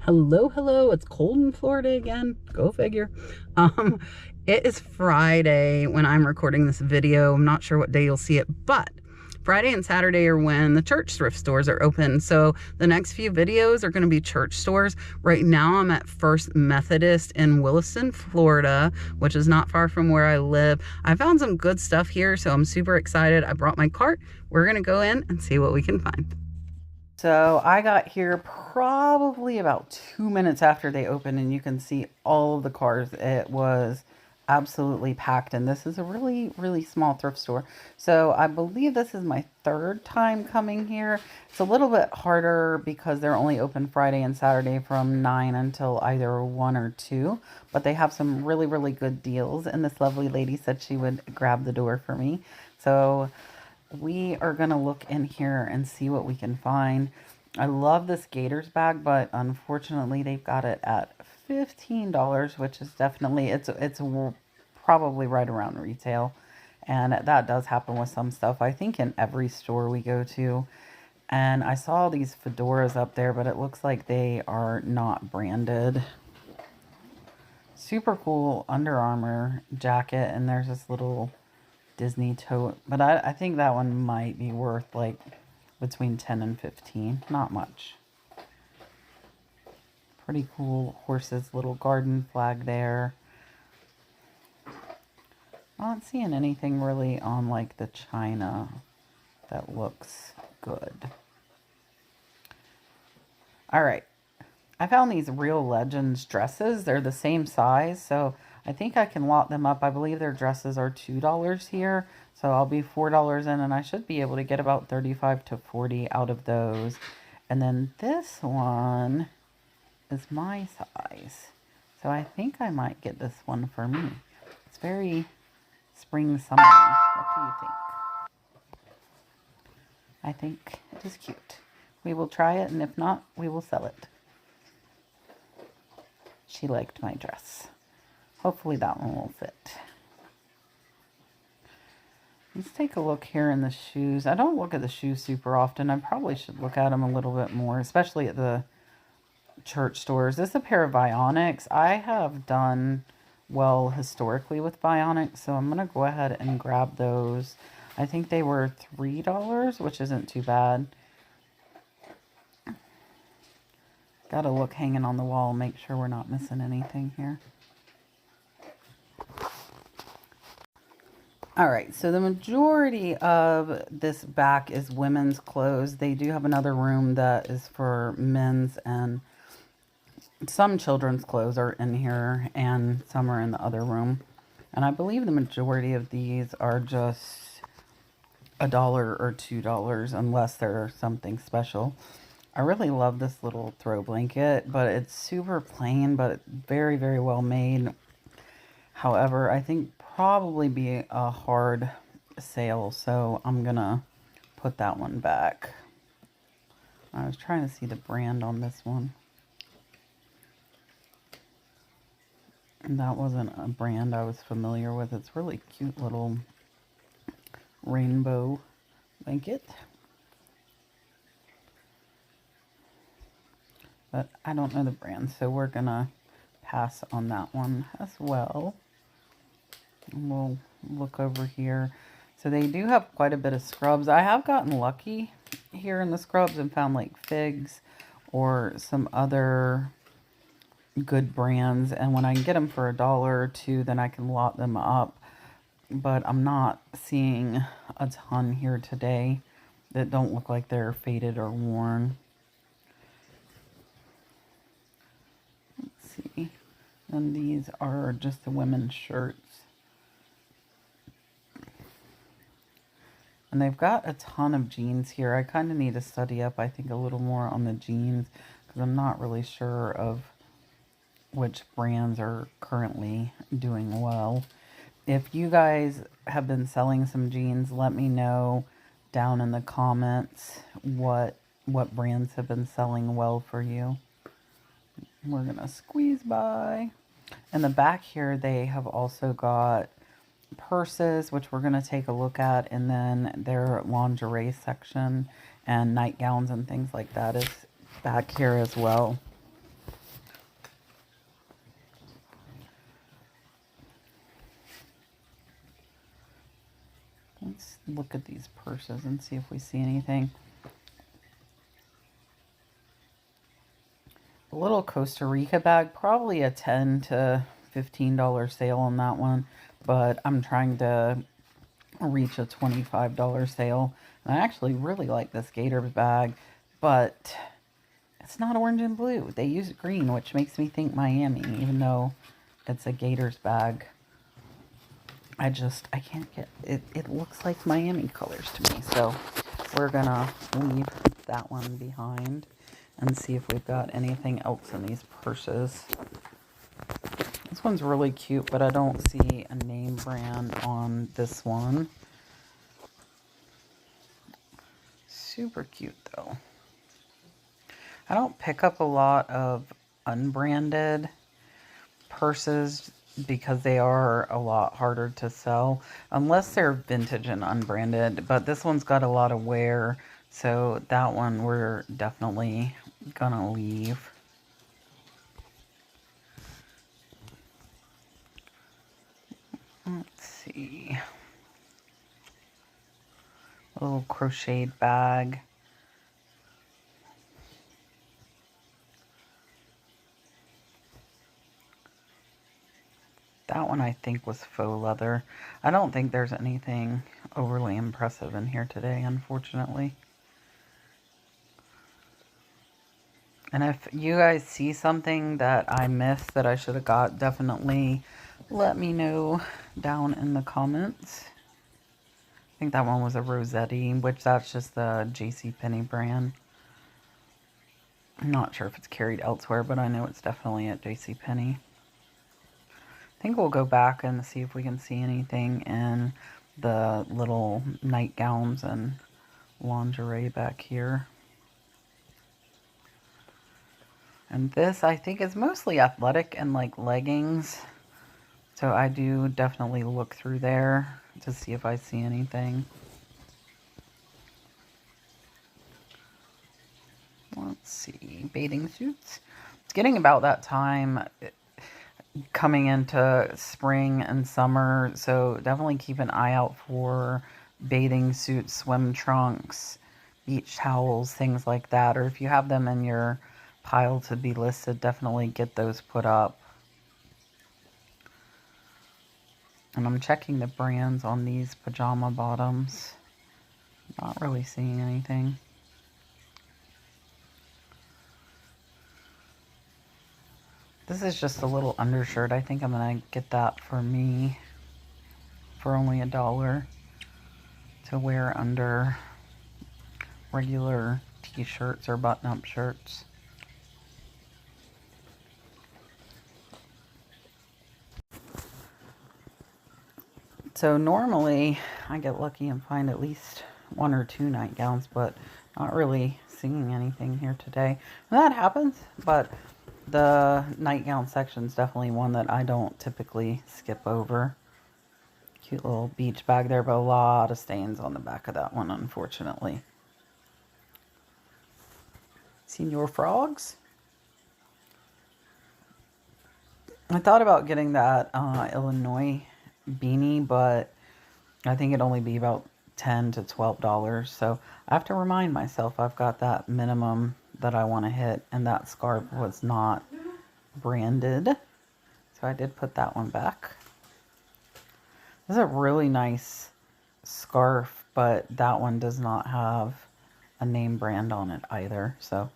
Hello. It's cold in Florida again. Go figure. Um, it is Friday when I'm recording this video. I'm not sure what day you'll see it, but Friday and Saturday are when the church thrift stores are open. So the next few videos are going to be church stores. Right now I'm at First Methodist in Williston, Florida, which is not far from where I live. I found some good stuff here, so I'm super excited. I brought my cart. We're going to go in and see what we can find. So I got here probably about 2 minutes after they opened, and you can see all of the cars. It was absolutely packed, and this is a really small thrift store. So I believe this is my third time coming here. It's a little bit harder because they're only open Friday and Saturday from 9 until either 1 or 2, but they have some really good deals, and this lovely lady said she would grab the door for me. So we are going to look in here and see what we can find. I love this Gators bag, but unfortunately they've got it at $15, which is definitely, it's probably right around retail. And that does happen with some stuff, I think, in every store we go to. And I saw these fedoras up there, but it looks like they are not branded. Super cool Under Armour jacket, and there's this little Disney tote, but I think that one might be worth like between 10 and 15. Not much. Pretty cool horses, little garden flag there. Not seeing anything really on like the China that looks good. All right, I found these Real Legends dresses. They're the same size, so I think I can lot them up. I believe their dresses are $2 here, so I'll be $4 in, and I should be able to get about 35 to 40 out of those. And then this one is my size, so I think I might get this one for me. It's very spring summery. What do you think? I think it is cute. We will try it, and if not, we will sell it. She liked my dress. Hopefully that one will fit. Let's take a look here in the shoes. I don't look at the shoes super often. I probably should look at them a little bit more, especially at the church stores. This is a pair of Bionics. I have done well historically with Bionics, so I'm going to go ahead and grab those. I think they were $3, which isn't too bad. Got to look hanging on the wall, make sure we're not missing anything here. All right, so the majority of this back is women's clothes. They do have another room that is for men's, and some children's clothes are in here, and some are in the other room. And I believe the majority of these are just $1 or $2, unless they're something special. I really love this little throw blanket, but it's super plain, but very well made. However, I think probably be a hard sale, so I'm gonna put that one back. I was trying to see the brand on this one, and that wasn't a brand I was familiar with. It's really cute little rainbow blanket, but I don't know the brand, so we're gonna pass on that one as well. And we'll look over here. So they do have quite a bit of scrubs. I have gotten lucky here in the scrubs and found like Figs or some other good brands. And when I can get them for $1 or $2, then I can lot them up. But I'm not seeing a ton here today that don't look like they're faded or worn. Let's see. And these are just the women's shirts. And they've got a ton of jeans here. I kind of need to study up, I think, a little more on the jeans, because I'm not really sure of which brands are currently doing well. If you guys have been selling some jeans, let me know down in the comments what brands have been selling well for you. We're going to squeeze by. In the back here, they have also got purses, which we're going to take a look at, and then their lingerie section and nightgowns and things like that is back here as well. Let's look at these purses and see if we see anything. A little Costa Rica bag, probably a $10 to $15 sale on that one, but I'm trying to reach a $25 sale. And I actually really like this Gators bag, but it's not orange and blue. They use green, which makes me think Miami, even though it's a Gators bag. I can't get it. It looks like Miami colors to me. So we're gonna leave that one behind and see if we've got anything else in these purses. This one's really cute, but I don't see a name brand on this one. Super cute though. I don't pick up a lot of unbranded purses because they are a lot harder to sell unless they're vintage and unbranded, but this one's got a lot of wear, so that one we're definitely gonna leave. Let's see. A little crocheted bag. That one I think was faux leather. I don't think there's anything overly impressive in here today, unfortunately. And if you guys see something that I missed that I should have got, definitely let me know down in the comments. I think that one was a Rossetti, which that's just the JCPenney brand. I'm not sure if it's carried elsewhere, but I know it's definitely at JCPenney. I think we'll go back and see if we can see anything in the little nightgowns and lingerie back here. And this, I think, is mostly athletic and like leggings. So I do definitely look through there to see if I see anything. Let's see, bathing suits. It's getting about that time coming into spring and summer, so definitely keep an eye out for bathing suits, swim trunks, beach towels, things like that. Or if you have them in your pile to be listed, definitely get those put up. And I'm checking the brands on these pajama bottoms. Not really seeing anything. This is just a little undershirt. I think I'm gonna get that for me for only $1 to wear under regular t-shirts or button-up shirts. So normally I get lucky and find at least 1 or 2 nightgowns, but not really seeing anything here today. And that happens, but the nightgown section is definitely one that I don't typically skip over. Cute little beach bag there, but a lot of stains on the back of that one, unfortunately. Senior frogs. I thought about getting that Illinois beanie, but I think it'd only be about $10 to $12. So I have to remind myself I've got that minimum that I want to hit, and that scarf was not branded. So I did put that one back. This is a really nice scarf, but that one does not have a name brand on it either. So,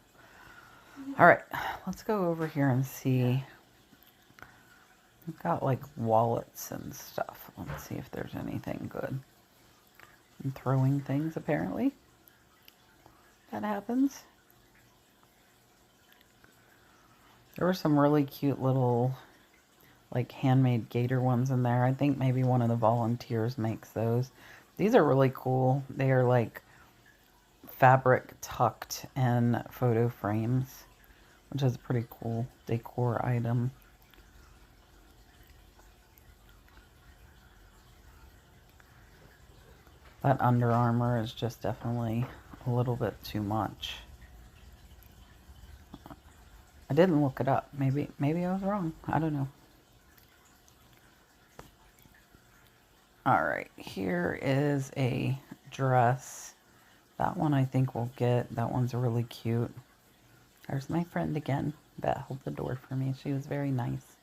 all right, let's go over here and see. We've got like wallets and stuff. Let's see if there's anything good. I'm throwing things, apparently. That happens. There were some really cute little like handmade gator ones in there. I think maybe one of the volunteers makes those. These are really cool. They are like fabric tucked in photo frames, which is a pretty cool decor item. That Under Armour is just definitely a little bit too much. I didn't look it up. Maybe I was wrong. I don't know. All right, here is a dress. That one I think we'll get. That one's really cute. There's my friend again that held the door for me. She was very nice.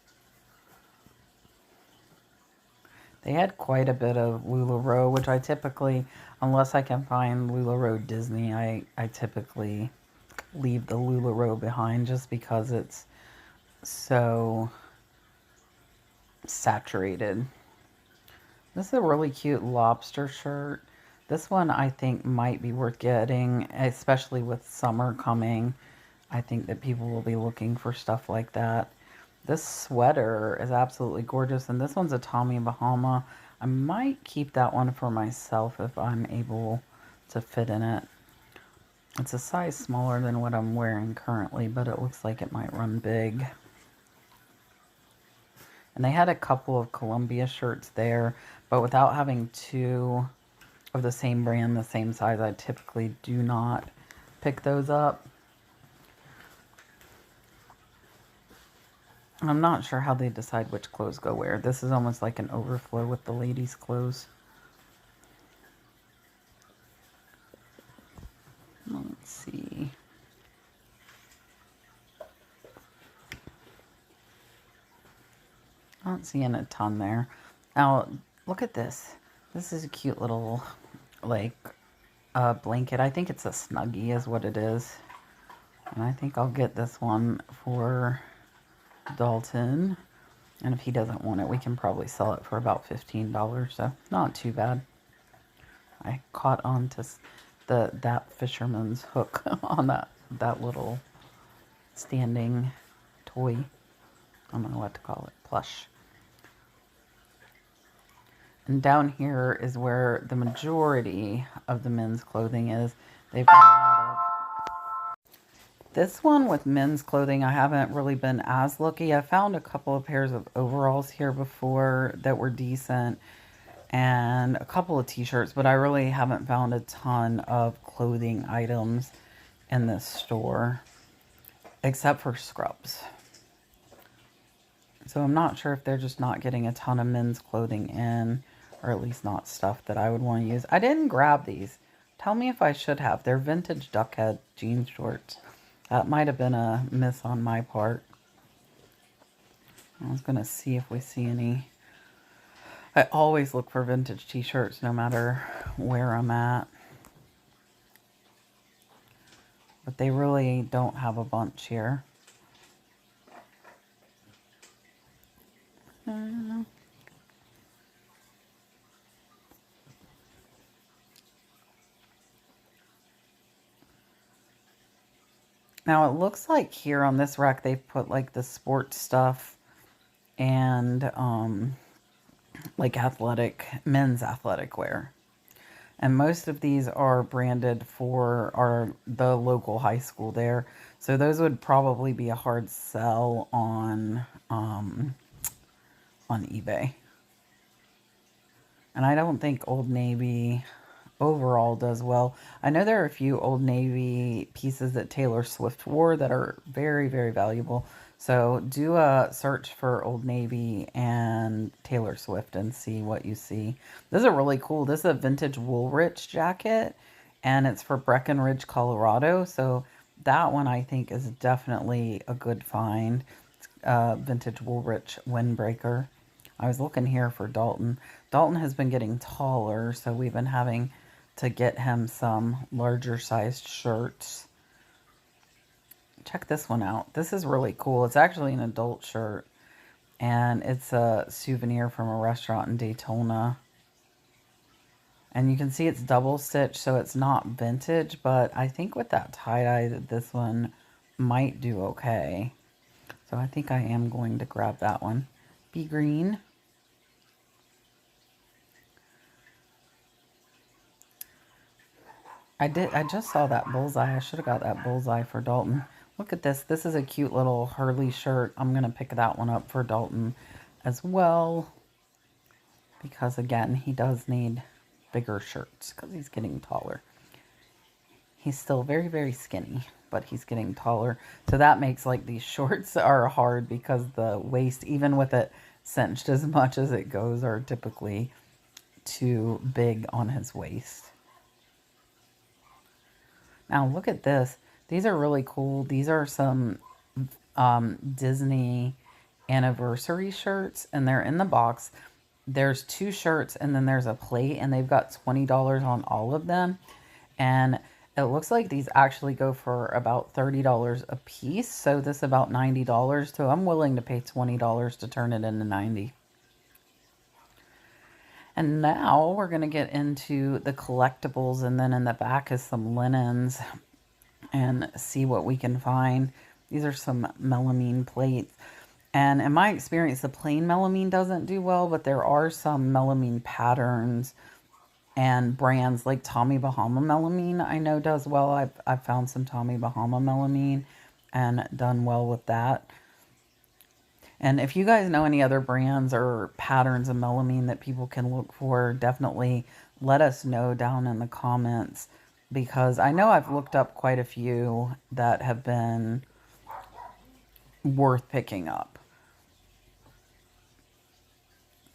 They had quite a bit of LulaRoe, which I typically, unless I can find LulaRoe Disney, I typically leave the LulaRoe behind just because it's so saturated. This is a really cute lobster shirt. This one I think might be worth getting, especially with summer coming. I think that people will be looking for stuff like that. This sweater is absolutely gorgeous, and this one's a Tommy Bahama. I might keep that one for myself if I'm able to fit in it. It's a size smaller than what I'm wearing currently, but it looks like it might run big. And they had a couple of Columbia shirts there, but without having two of the same brand, the same size, I typically do not pick those up. I'm not sure how they decide which clothes go where. This is almost like an overflow with the ladies' clothes. Let's see. I don't see a ton there. Now, look at this. This is a cute little, like, blanket. I think it's a Snuggie is what it is. And I think I'll get this one for Dalton. And if he doesn't want it, we can probably sell it for about $15. So, not too bad. I caught on to that fisherman's hook on that little standing toy. I don't know what to call it. Plush. And down here is where the majority of the men's clothing is. They've got a lot of... This one with men's clothing, I haven't really been as lucky. I found a couple of pairs of overalls here before that were decent. And a couple of t-shirts, but I really haven't found a ton of clothing items in this store. Except for scrubs. So I'm not sure if they're just not getting a ton of men's clothing in. Or at least not stuff that I would want to use. I didn't grab these. Tell me if I should have. They're vintage duckhead jean shorts. That might have been a miss on my part. I was going to see if we see any. I always look for vintage t-shirts no matter where I'm at. But they really don't have a bunch here. Now it looks like here on this rack they've put like the sports stuff and like men's athletic wear. And most of these are branded for the local high school there. So those would probably be a hard sell on eBay. And I don't think Old Navy overall does well. I know there are a few Old Navy pieces that Taylor Swift wore that are very, very valuable. So do a search for Old Navy and Taylor Swift and see what you see. This is really cool. This is a vintage Woolrich jacket and it's for Breckenridge, Colorado. So that one I think is definitely a good find. It's vintage Woolrich windbreaker. I was looking here for Dalton. Dalton has been getting taller, so we've been having to get him some larger sized shirts. Check this one out. This is really cool. It's actually an adult shirt, and it's a souvenir from a restaurant in Daytona. And you can see it's double stitched, so it's not vintage, but I think with that tie-dye that this one might do okay. So I think I am going to grab that one. Be green. I just saw that bullseye. I should have got that bullseye for Dalton. Look at this. This is a cute little Hurley shirt. I'm going to pick that one up for Dalton as well. Because again, he does need bigger shirts because he's getting taller. He's still very, very skinny, but he's getting taller. So that makes like these shorts are hard because the waist, even with it cinched as much as it goes, are typically too big on his waist. Now look at this. These are really cool. These are some Disney anniversary shirts, and they're in the box. There's 2 shirts, and then there's a plate, and they've got $20 on all of them. And it looks like these actually go for about $30 a piece. So this is about $90. So I'm willing to pay $20 to turn it into $90. And now we're going to get into the collectibles, and then in the back is some linens and see what we can find. These are some melamine plates. And in my experience, the plain melamine doesn't do well, but there are some melamine patterns and brands like Tommy Bahama melamine I know does well. I've found some Tommy Bahama melamine and done well with that. And if you guys know any other brands or patterns of melamine that people can look for, definitely let us know down in the comments, because I know I've looked up quite a few that have been worth picking up.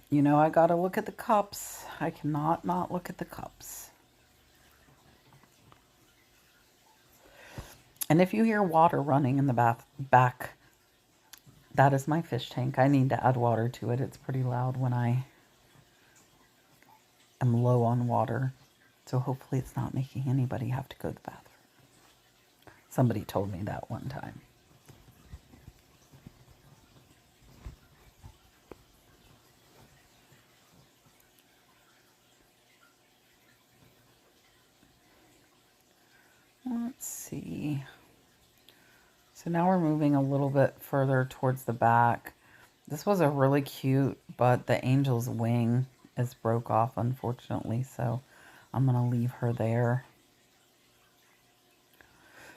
You know, I gotta look at the cups. I cannot not look at the cups. And if you hear water running in the back, that is my fish tank. I need to add water to it. It's pretty loud when I am low on water. So hopefully it's not making anybody have to go to the bathroom. Somebody told me that one time. Let's see. So now we're moving a little bit further towards the back. This was a really cute, but the angel's wing is broke off, unfortunately, so I'm going to leave her there.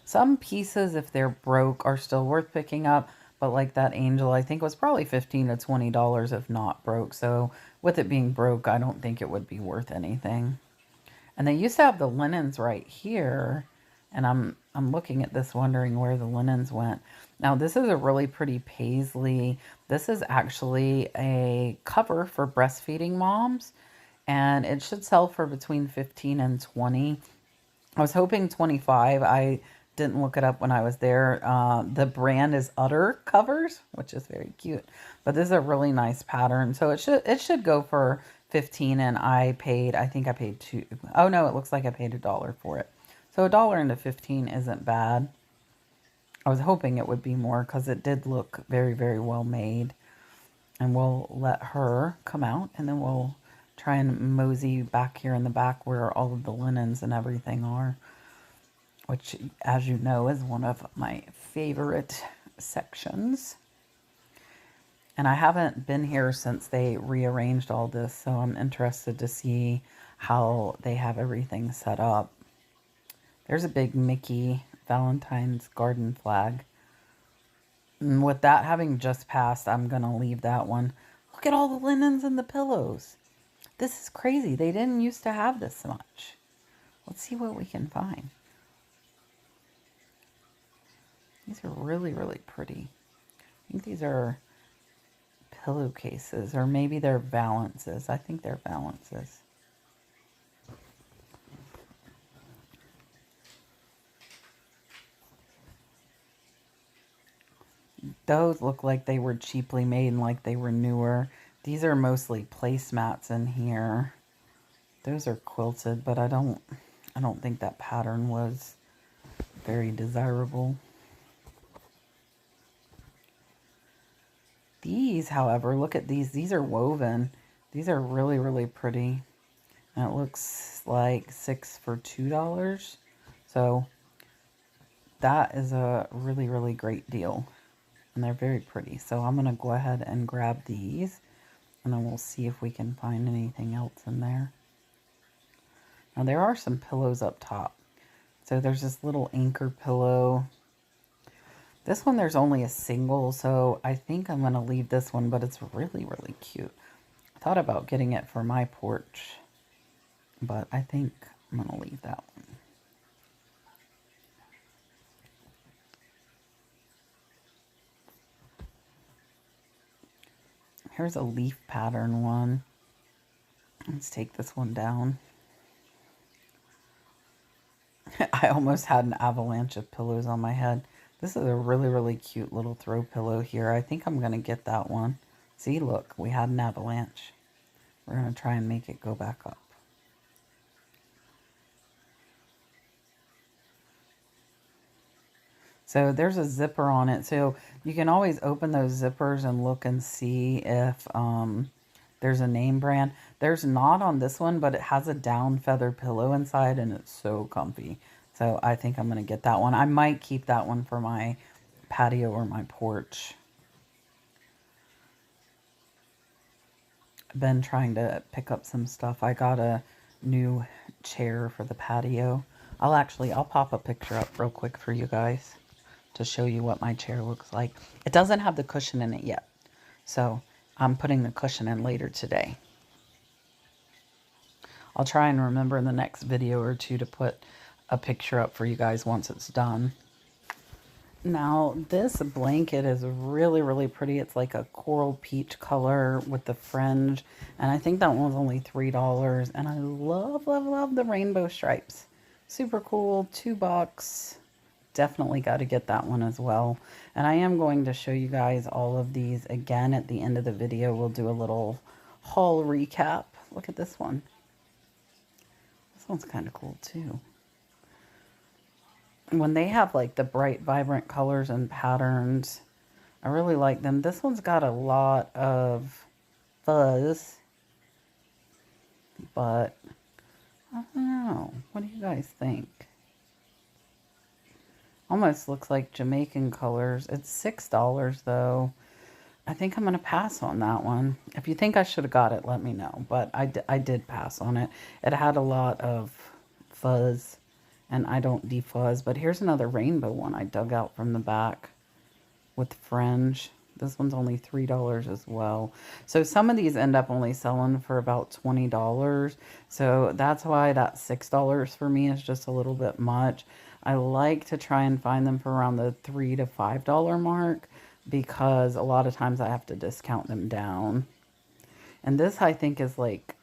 Some pieces, if they're broke, are still worth picking up, but like that angel, I think was probably $15 to $20 if not broke. So with it being broke, I don't think it would be worth anything. And they used to have the linens right here, and I'm looking at this wondering where the linens went. Now this is a really pretty paisley. This is actually a cover for breastfeeding moms, and it should sell for between $15 and $20. I was hoping $25. I didn't look it up when I was there. The brand is Utter Covers, which is very cute. But this is a really nice pattern. So it should go for $15, and I think I paid $2. Oh no, it looks like I paid $1 for it. So $1 into $15 isn't bad. I was hoping it would be more because it did look very, very well made. And we'll let her come out, and then we'll try and mosey back here in the back where all of the linens and everything are, which, as you know, is one of my favorite sections. And I haven't been here since they rearranged all this, so I'm interested to see how they have everything set up. There's a big Mickey Valentine's garden flag. And with that having just passed, I'm going to leave that one. Look at all the linens and the pillows. This is crazy. They didn't used to have this much. Let's see what we can find. These are really, really pretty. I think these are pillowcases, or maybe they're valances. I think they're valances. Those look like they were cheaply made and like they were newer. These are mostly placemats in here. Those are quilted, but I don't think that pattern was very desirable. These, however, look at these. These are woven. These are really, really pretty. And it looks like 6 for $2. So that is a really, really great deal. And they're very pretty. So I'm going to go ahead and grab these, and then we'll see if we can find anything else in there. Now there are some pillows up top. So there's this little anchor pillow. This one, there's only a single, so I think I'm going to leave this one, but it's really, really cute. I thought about getting it for my porch, but I think I'm going to leave that one. Here's a leaf pattern one. Let's take this one down. I almost had an avalanche of pillows on my head. This is a really, really cute little throw pillow here. I think I'm going to get that one. See, look, we had an avalanche. We're going to try and make it go back up. So there's a zipper on it. So you can always open those zippers and look and see if there's a name brand. There's not on this one, but it has a down feather pillow inside and it's so comfy. So I think I'm going to get that one. I might keep that one for my patio or my porch. I've been trying to pick up some stuff. I got a new chair for the patio. I'll pop a picture up real quick for you guys to show you what my chair looks like. It doesn't have the cushion in it yet, so I'm putting the cushion in later today. I'll try and remember in the next video or two to put a picture up for you guys once it's done. Now, this blanket is really, really pretty. It's like a coral peach color with the fringe, and I think that one was only $3, and I love, love, love the rainbow stripes. Super cool, $2. Definitely got to get that one as well. And I am going to show you guys all of these again at the end of the video. We'll do a little haul recap. Look at this one. This one's kind of cool too. When they have like the bright, vibrant colors and patterns, I really like them. This one's got a lot of fuzz, but I don't know. What do you guys think? Almost looks like Jamaican colors. It's $6 though. I think I'm going to pass on that one. If you think I should have got it, let me know. But I did pass on it. It had a lot of fuzz, and I don't defuzz. But here's another rainbow one I dug out from the back with fringe. This one's only $3 as well. So some of these end up only selling for about $20. So that's why that $6 for me is just a little bit much. I like to try and find them for around the $3 to $5 mark because a lot of times I have to discount them down. And this I think is like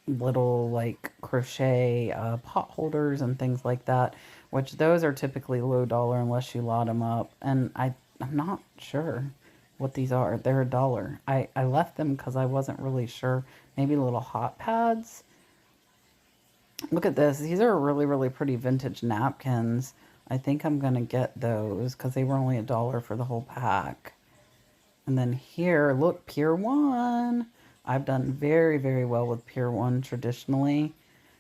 little like crochet pot holders and things like that, which those are typically low dollar unless you lot them up. And I'm not sure what these are. They're $1. I left them because I wasn't really sure. Maybe little hot pads. Look at this. These are really, really pretty vintage napkins. I think I'm going to get those because they were only $1 for the whole pack. And then here, look, Pier 1. I've done very, very well with Pier 1 traditionally.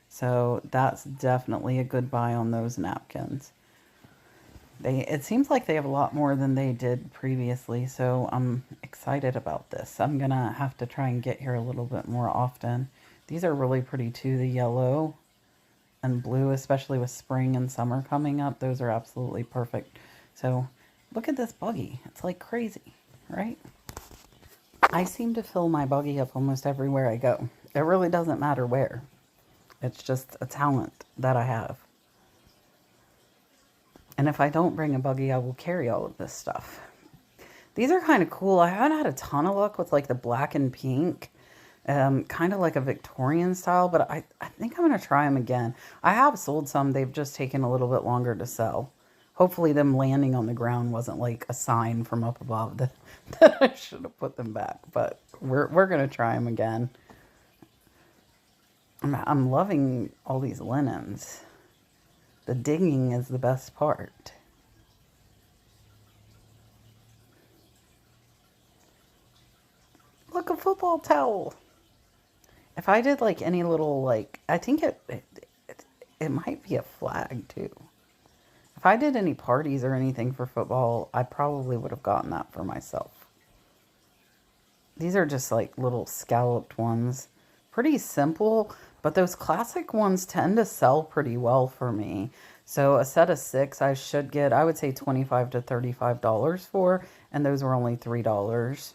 So that's definitely a good buy on those napkins. It seems like they have a lot more than they did previously, so I'm excited about this. I'm going to have to try and get here a little bit more often. These are really pretty too, the yellow and blue, especially with spring and summer coming up. Those are absolutely perfect. So look at this buggy. It's like crazy, right? I seem to fill my buggy up almost everywhere I go. It really doesn't matter where. It's just a talent that I have. And if I don't bring a buggy, I will carry all of this stuff. These are kind of cool. I haven't had a ton of luck with like the black and pink. Kind of like a Victorian style, but I think I'm going to try them again. I have sold some. They've just taken a little bit longer to sell. Hopefully them landing on the ground wasn't like a sign from up above that I should have put them back, but we're going to try them again. I'm loving all these linens. The digging is the best part. Look, a football towel. If I did like any little like, I think it might be a flag too. If I did any parties or anything for football, I probably would have gotten that for myself. These are just like little scalloped ones. Pretty simple, but those classic ones tend to sell pretty well for me. So a set of 6 I should get, I would say $25 to $35 for, and those were only $3.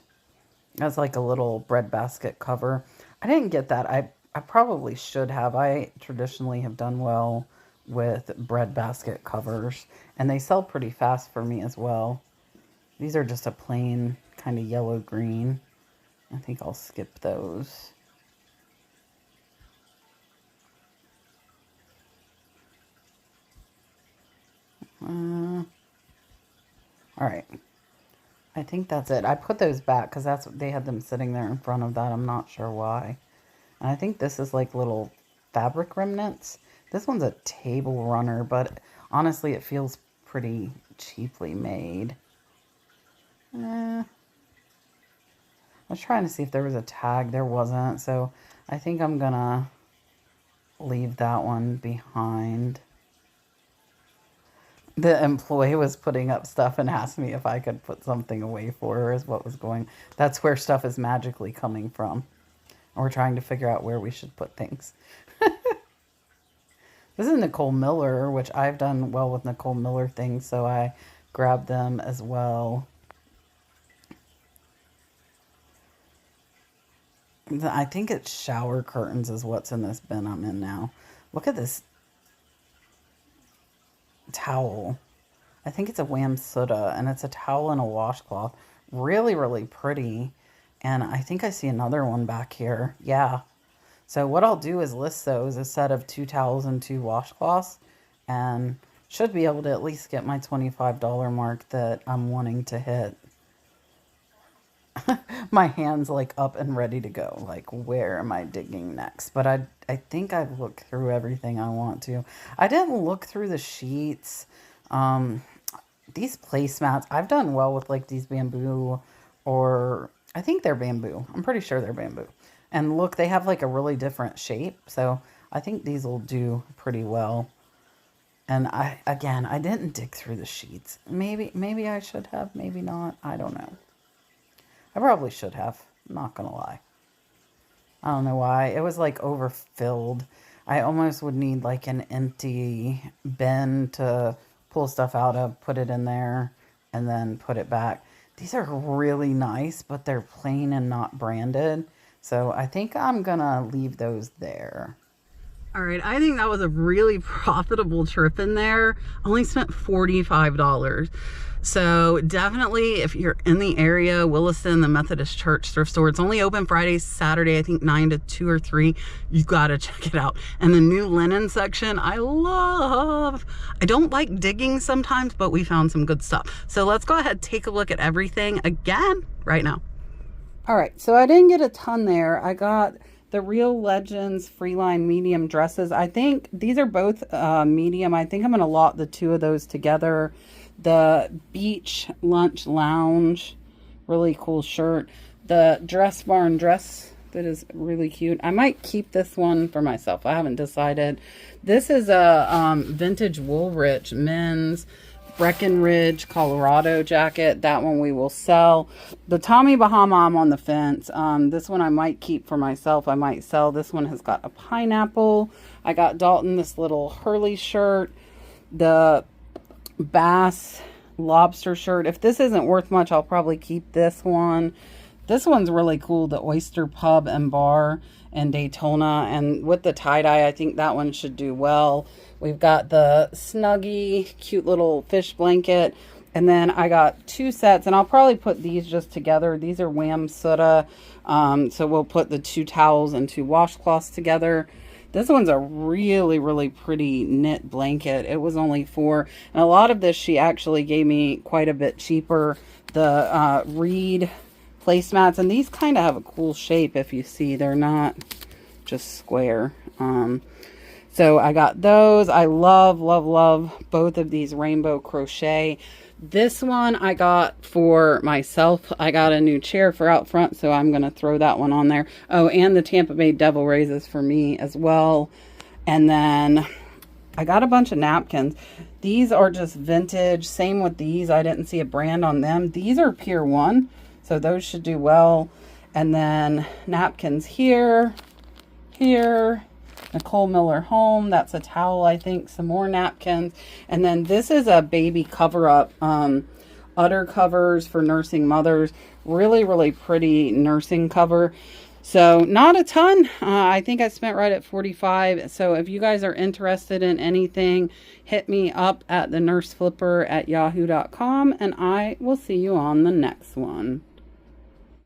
That's like a little breadbasket cover. I didn't get that. I probably should have. I traditionally have done well with breadbasket covers, and they sell pretty fast for me as well. These are just a plain kind of yellow green. I think I'll skip those. All right. I think that's it. I put those back because that's they had them sitting there in front of that. I'm not sure why. And I think this is like little fabric remnants. This one's a table runner, but honestly, it feels pretty cheaply made. I was trying to see if there was a tag. There wasn't, so I think I'm gonna leave that one behind. The employee was putting up stuff and asked me if I could put something away for her is what was going. That's where stuff is magically coming from. And we're trying to figure out where we should put things. This is Nicole Miller, which I've done well with Nicole Miller things, so I grabbed them as well. I think it's shower curtains is what's in this bin I'm in now. Look at this towel. I think it's a Wamsuta, and it's a towel and a washcloth. Really, really pretty. And I think I see another one back here. Yeah. So what I'll do is list those, a set of 2 towels and 2 washcloths, and should be able to at least get my $25 mark that I'm wanting to hit. My hand's like up and ready to go. Like, where am I digging next? But I think I've looked through everything I want to. I didn't look through the sheets. These placemats, I've done well with like these bamboo, or I think they're bamboo. I'm pretty sure they're bamboo. And look, they have like a really different shape. So I think these will do pretty well. And I didn't dig through the sheets. Maybe I should have, maybe not. I don't know. I probably should have. I'm not going to lie. I don't know why. It was like overfilled. I almost would need like an empty bin to pull stuff out of, put it in there, and then put it back. These are really nice, but they're plain and not branded. So I think I'm going to leave those there. All right, I think that was a really profitable trip in there. Only spent $45. So definitely, if you're in the area, Williston, the Methodist Church thrift store, it's only open Friday, Saturday, I think 9 to 2 or 3. You gotta check it out. And the new linen section, I love. I don't like digging sometimes, but we found some good stuff. So let's go ahead, take a look at everything again right now. All right, so I didn't get a ton there. I got the Real Legends Freeline medium dresses. I think these are both medium. I think I'm gonna lot the 2 of those together. The Beach Lunch Lounge, really cool shirt. The Dress Barn dress that is really cute. I might keep this one for myself. I haven't decided. This is a vintage Woolrich men's Breckenridge, Colorado jacket. That one we will sell. The Tommy Bahama, I'm on the fence. This one I might keep for myself. I might sell. This one has got a pineapple. I got Dalton this little Hurley shirt. The Bass lobster shirt. If this isn't worth much, I'll probably keep this one. This one's really cool. The Oyster Pub and Bar in Daytona. And with the tie-dye, I think that one should do well. We've got the Snuggie, cute little fish blanket. And then I got 2 sets, and I'll probably put these just together. These are Wamsuta. So we'll put the 2 towels and 2 washcloths together. This one's a really, really pretty knit blanket. It was only $4. And a lot of this she actually gave me quite a bit cheaper. The reed placemats. And these kind of have a cool shape if you see. They're not just square. So I got those. I love, love, love both of these rainbow crochet. This one I got for myself. I got a new chair for out front, so I'm going to throw that one on there. Oh, and the Tampa Bay Devil Rays for me as well. And then I got a bunch of napkins. These are just vintage. Same with these. I didn't see a brand on them. These are Pier 1, so those should do well. And then napkins here, here. Nicole Miller Home, that's a towel, I think. Some more napkins. And then this is a baby cover-up, udder covers for nursing mothers. Really, really pretty nursing cover. So not a ton. I think I spent right at $45. So if you guys are interested in anything, hit me up at thenurseflipper@yahoo.com, and I will see you on the next one.